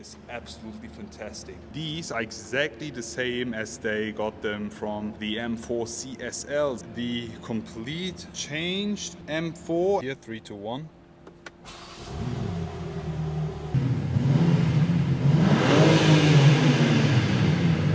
is absolutely fantastic. These are exactly the same as they got them from the M4 CSLs. The complete changed M4. Here, 3, 2, 1.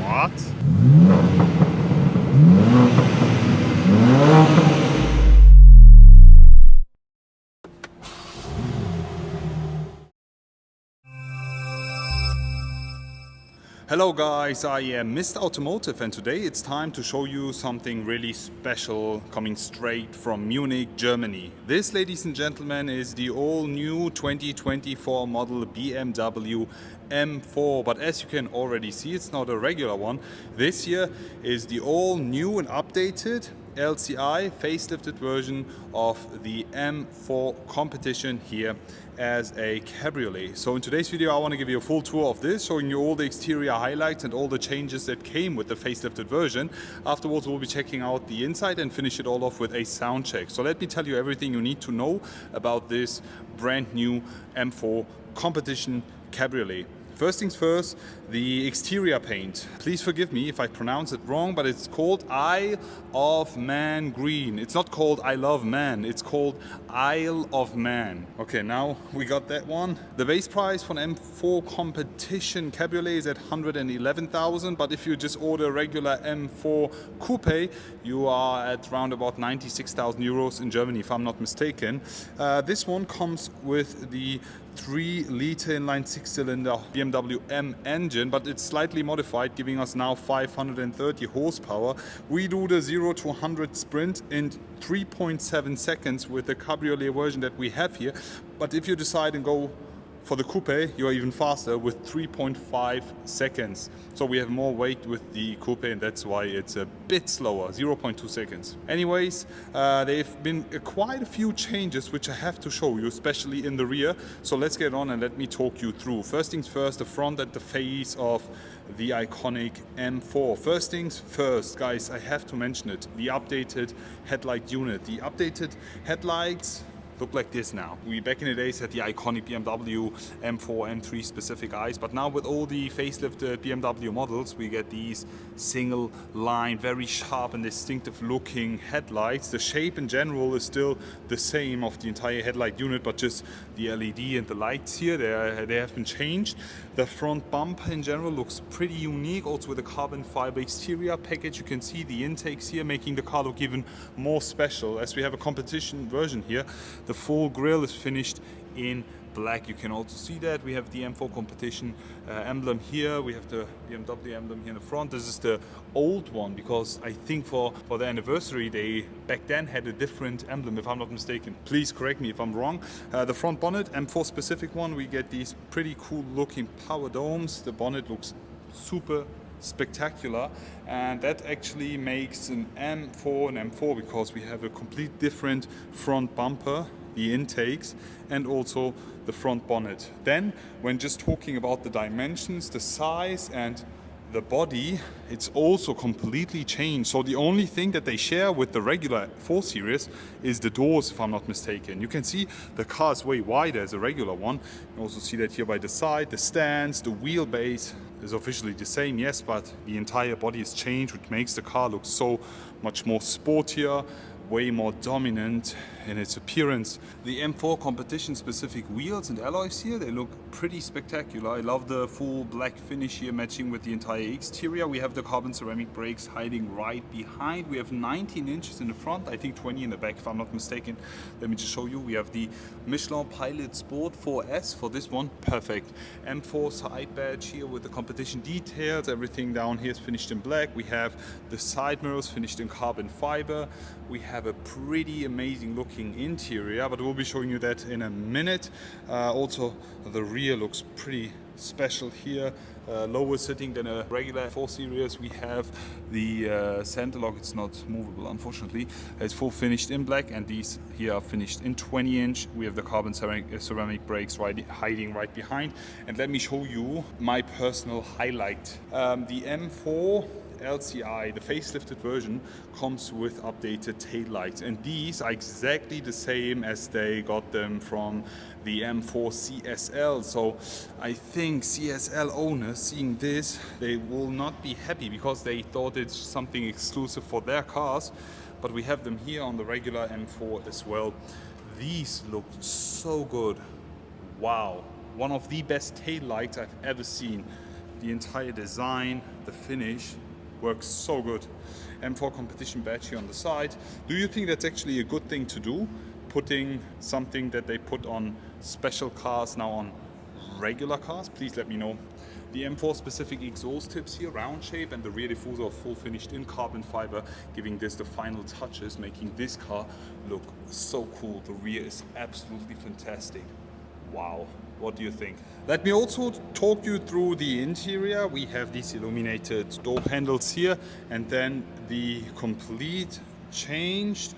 What? Hello guys, I am Mr. Automotive and today it's time to show you something really special coming straight from Munich, Germany. This, ladies and gentlemen, is the all new 2024 model BMW M4, but as you can already see, it's not a regular one. This here is the all new and updated LCI facelifted version of the M4 competition here as a cabriolet. So in today's video I want to give you a full tour of this, showing you all the exterior highlights and all the changes that came with the facelifted version. Afterwards we'll be checking out the inside and finish it all off with a sound check. So let me tell you everything you need to know about this brand new M4 competition cabriolet. First things first, the exterior paint. Please forgive me if I pronounce it wrong, but it's called Eyle of Man Green. It's not called I Love Man, it's called Eyle of Man. Okay, now we got that one. The base price for an M4 competition cabriolet is at 111,000, but if you just order a regular M4 coupe, you are at around about 96,000 euros in Germany, if I'm not mistaken. This one comes with the 3-liter inline 6-cylinder BMW M engine, but it's slightly modified, giving us now 530 horsepower. We do the 0 to 100 sprint in 3.7 seconds with the cabriolet version that we have here. But if you decide and go for the coupe, you are even faster with 3.5 seconds. So we have more weight with the coupe and that's why it's a bit slower, 0.2 seconds. Anyways, they've been quite a few changes which I have to show you, especially in the rear. So let's get on and let me talk you through. First things first, the front and the face of the iconic M4. First things first, guys, I have to mention it. The updated headlight unit. The updated headlights look like this now. We back in the days had the iconic BMW M4, M3 specific eyes, but now with all the facelifted BMW models, we get these single line, very sharp and distinctive looking headlights. The shape in general is still the same of the entire headlight unit, but just the LED and the lights here, they have been changed. The front bumper in general looks pretty unique, also with a carbon fiber exterior package. You can see the intakes here, making the car look even more special, as we have a competition version here. The full grille is finished in black. You can also see that we have the M4 competition emblem here. We have the BMW emblem here in the front. This is the old one because I think for the anniversary they back then had a different emblem, if I'm not mistaken. Please correct me if I'm wrong. The front bonnet, M4 specific one, we get these pretty cool looking power domes. The bonnet looks super spectacular, and that actually makes an M4 because we have a complete different front bumper, the intakes, and also the front bonnet. Then when just talking about the dimensions, the size and the body, it's also completely changed. So the only thing that they share with the regular 4 Series is the doors, if I'm not mistaken. You can see the car is way wider as a regular one. You also see that here by the side. The stands, the wheelbase is officially the same, yes, but the entire body is changed, which makes the car look so much more sportier, way more dominant in its appearance. The M4 competition specific wheels and alloys here, they look pretty spectacular. I love the full black finish here matching with the entire exterior. We have the carbon ceramic brakes hiding right behind. We have 19 inches in the front, I think 20 in the back if I'm not mistaken. Let me just show you. We have the Michelin Pilot Sport 4S for this one. Perfect. M4 side badge here with the competition details. Everything down here is finished in black. We have the side mirrors finished in carbon fiber. We have a pretty amazing looking interior, but we'll be showing you that in a minute. Also the rear looks pretty special here, lower sitting than a regular 4 Series. We have the center lock, it's not movable unfortunately. It's full finished in black, and these here are finished in 20 inch. We have the carbon ceramic brakes hiding right behind. And let me show you my personal highlight. The M4 LCI, the facelifted version, comes with updated taillights, and these are exactly the same as they got them from the M4 CSL. So I think CSL owners seeing this, they will not be happy because they thought it's something exclusive for their cars, but we have them here on the regular M4 as well. These look so good. Wow, one of the best taillights I've ever seen. The entire design, the finish works so good. M4 competition badge here on the side. Do you think that's actually a good thing to do? Putting something that they put on special cars now on regular cars? Please let me know. The M4 specific exhaust tips here, round shape, and the rear diffuser are full finished in carbon fiber, giving this the final touches, making this car look so cool. The rear is absolutely fantastic. Wow, what do you think? Let me also talk you through the interior. We have these illuminated door handles here, and then the complete changed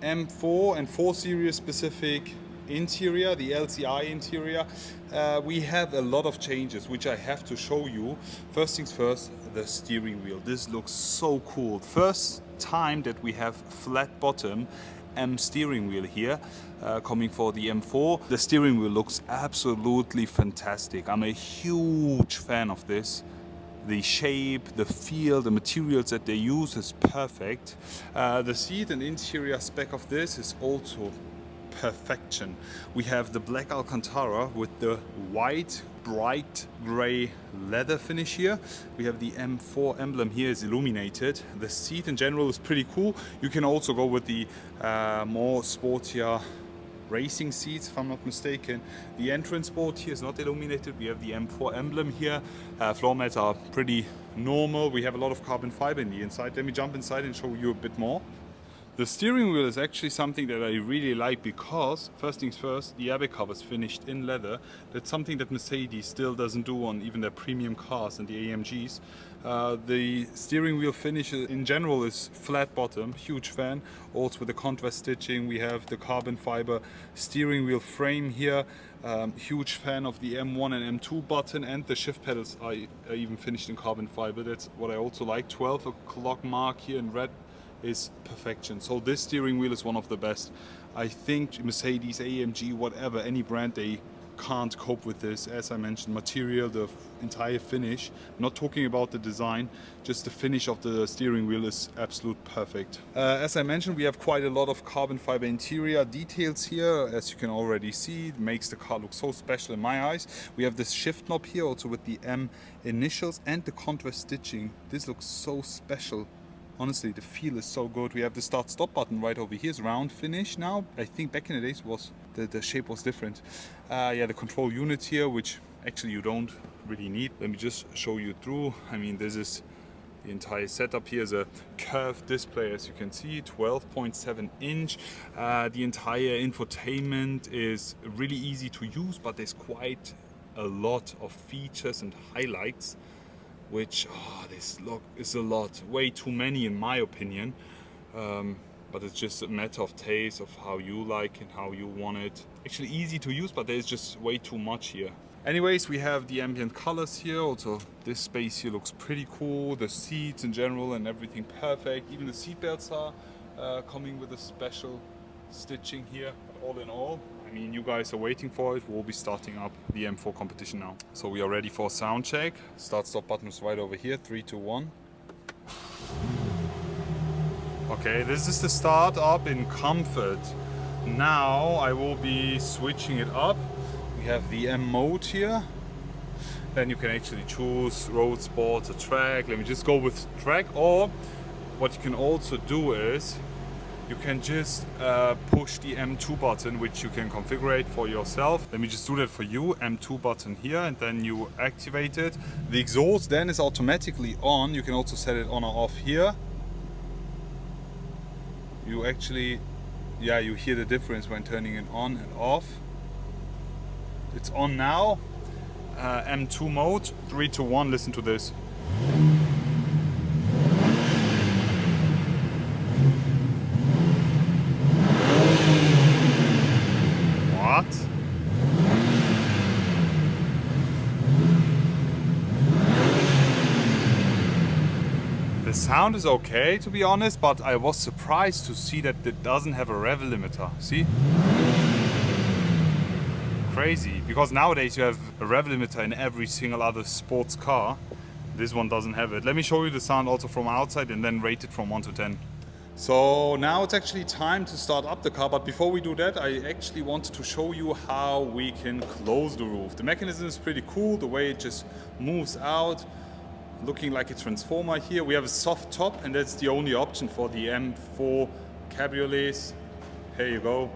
M4 and 4 Series specific interior, the LCI interior. We have a lot of changes which I have to show you. First things first, the steering wheel. This looks so cool. First time that we have flat bottom M steering wheel here, coming for the M4. The steering wheel looks absolutely fantastic. I'm a huge fan of this. The shape, the feel, the materials that they use is perfect. The seat and interior spec of this is also perfection. We have the black Alcantara with the white bright gray leather finish here. We have the M4 emblem here is illuminated. The seat in general is pretty cool. You can also go with the more sportier racing seats, if I'm not mistaken. The entrance board here is not illuminated. We have the M4 emblem here. Floor mats are pretty normal. We have a lot of carbon fiber in the inside. Let me jump inside and show you a bit more. The steering wheel is actually something that I really like because, first things first, the airbag cover is finished in leather. That's something that Mercedes still doesn't do on even their premium cars and the AMGs. The steering wheel finish in general is flat bottom, huge fan. Also with the contrast stitching, we have the carbon fiber steering wheel frame here. Huge fan of the M1 and M2 button, and the shift pedals are even finished in carbon fiber. That's what I also like. 12 o'clock mark here in red is perfection. So this steering wheel is one of the best. I think Mercedes, AMG, whatever, any brand, they can't cope with this. As I mentioned, material, the entire finish, not talking about the design, just the finish of the steering wheel is absolute perfect. As I mentioned, we have quite a lot of carbon fiber interior details here. As you can already see, it makes the car look so special in my eyes. We have this shift knob here also with the M initials and the contrast stitching. This looks so special. Honestly, the feel is so good. We have the start-stop button right over here. It's round finish now. I think back in the days was the shape was different. Yeah, the control unit here, which actually you don't really need. Let me just show you through. I mean, this is the entire setup. Here is a curved display, as you can see, 12.7 inch. The entire infotainment is really easy to use, but there's quite a lot of features and highlights, which this look is a lot, way too many in my opinion, but it's just a matter of taste, of how you like and how you want it. Actually easy to use, but there's just way too much here. Anyways, we have the ambient colors here. Also this space here looks pretty cool. The seats in general and everything perfect. Even the seat belts are coming with a special stitching here. But all in all, I mean, you guys are waiting for it. We'll be starting up the M4 competition now. So we are ready for sound check. Start-stop button is right over here. 3, 2, 1. Okay, this is the start up in comfort. Now I will be switching it up. We have the M mode here. Then you can actually choose road, sports, or track. Let me just go with track. Or what you can also do is you can just push the M2 button, which you can configure for yourself. Let me just do that for you. M2 button here, and then you activate it. The exhaust then is automatically on. You can also set it on or off here. You actually, yeah, you hear the difference when turning it on and off. It's on now. M2 mode, 3, 2, 1, listen to this. What? The sound is okay, to be honest, but I was surprised to see that it doesn't have a rev limiter. See? Crazy, because nowadays you have a rev limiter in every single other sports car. This one doesn't have it. Let me show you the sound also from outside and then rate it from 1 to 10. So now it's actually time to start up the car, but before we do that, I actually wanted to show you how we can close the roof. The mechanism is pretty cool, the way it just moves out, looking like a transformer here. We have a soft top, and that's the only option for the M4 cabriolets. Here you go.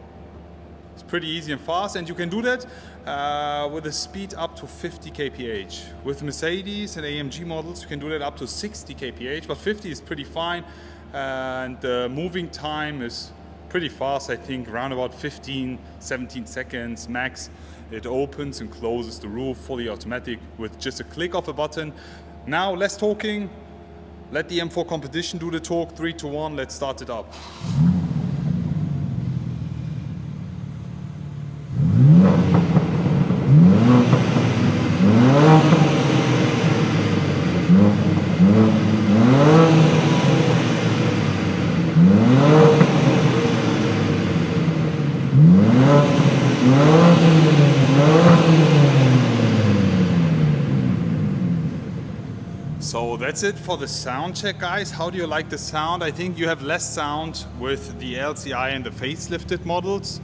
It's pretty easy and fast, and you can do that with a speed up to 50 kph. With Mercedes and AMG models, you can do that up to 60 kph, but 50 is pretty fine. And the moving time is pretty fast, I think around about 15-17 seconds max. It opens and closes the roof, fully automatic with just a click of a button. Now less talking, let the M4 competition do the talk. 3, 2, 1, let's start it up. So that's it for the sound check, guys. How do you like the sound? I think you have less sound with the LCI and the facelifted models.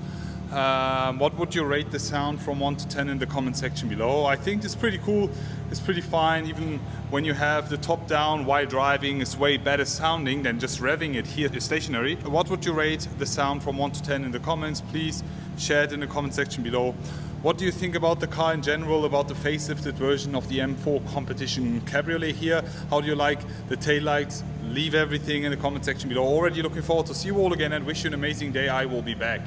What would you rate the sound from 1 to 10 in the comment section below? I think it's pretty cool. It's pretty fine. Even when you have the top down while driving, it's way better sounding than just revving it here stationary. What would you rate the sound from 1 to 10 in the comments? Please share it in the comment section below. What do you think about the car in general, about the facelifted version of the M4 competition cabriolet here? How do you like the taillights? Leave everything in the comment section below. Already looking forward to see you all again and wish you an amazing day. I will be back.